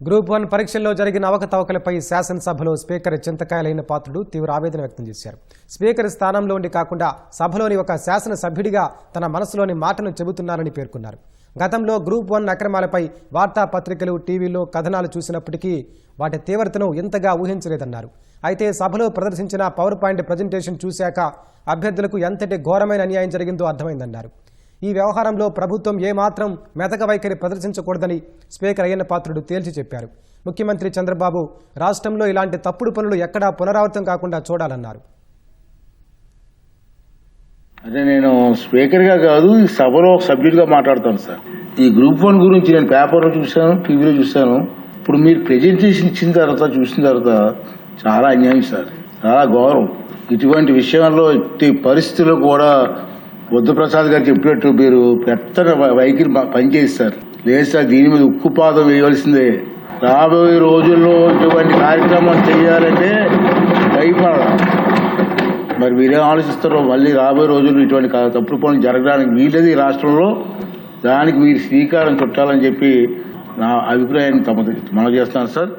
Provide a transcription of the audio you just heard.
Group 1 పరీక్షల్లో జరిగిన అవకతవకలపై శాసనసభలో స్పీకర్ చింతకాయలైన పాత్రుడు తీవ్ర ఆవేదన వ్యక్తం చేశారు. స్పీకర్ స్థానంలో ఉండి కాకుండా సభలోని ఒక శాసనసభ్యుడిగా తన మనసులోని మాటను చెబుతున్నారని పేర్కొన్నారు. గతంలో గ్రూప్ 1 అక్రమాలపై వార్తాపత్రికలు, టీవీలో కథనాలు చూసినప్పటికీ వాటి తీవ్రతను ఇంతగా ఊహించలేదన్నారు. అయితే సభలో ప్రదర్శించిన పవర్ పాయింట్ ప్రజెంటేషన్ చూశాక అభ్యర్థులకు ఎంతటి ఘోరమైన అన్యాయం జరిగిందో అర్థమైందన్నారు. ఈ వ్యవహారంలో ప్రభుత్వం ఏమాత్రం మెతక వైఖరి ప్రదర్శించకూడదని స్పీకర్ అయ్యన్న పాత్రుడు తేల్చి చెప్పారు. ముఖ్యమంత్రి చంద్రబాబు రాష్ట్రంలో ఇలాంటి తప్పుడు పనులు ఎక్కడా పునరావృతం కాకుండా చూడాలన్నారు. అంటే నేను స్పీకర్గా కాదు, ఈ సభలో సభ్యుడిగా మాట్లాడతాను సార్. ఈ గ్రూప్ 1 గురించి నేను పేపర్లో చూశాను, టీవీలో చూశాను. ఇప్పుడు మీరు ప్రెజెంటేషన్ ఇచ్చిన తర్వాత చూసిన తర్వాత చాలా అన్యాయం సార్, చాలా ఘోరం. ఇటువంటి విషయంలో ఎట్టి పరిస్థితుల్లో కూడా బుద్ధప్రసాద్ గారు చెప్పినట్టు మీరు పెద్ద వైఖరి పనిచేస్తారు. లేదు సార్, దీని మీద ఉక్కుపాదం వేయవలసిందే. రాబోయే రోజుల్లో ఇటువంటి కార్యక్రమాలు చేయాలంటే భయపడాలి. మరి మీరేం ఆలోచిస్తారో, మళ్ళీ రాబోయే రోజుల్లో ఇటువంటి తప్పుడు పనులు జరగడానికి వీలేదు ఈ రాష్ట్రంలో. దానికి మీరు శ్రీకారం చుట్టాలని చెప్పి నా అభిప్రాయాన్ని మనం చేస్తాను సార్.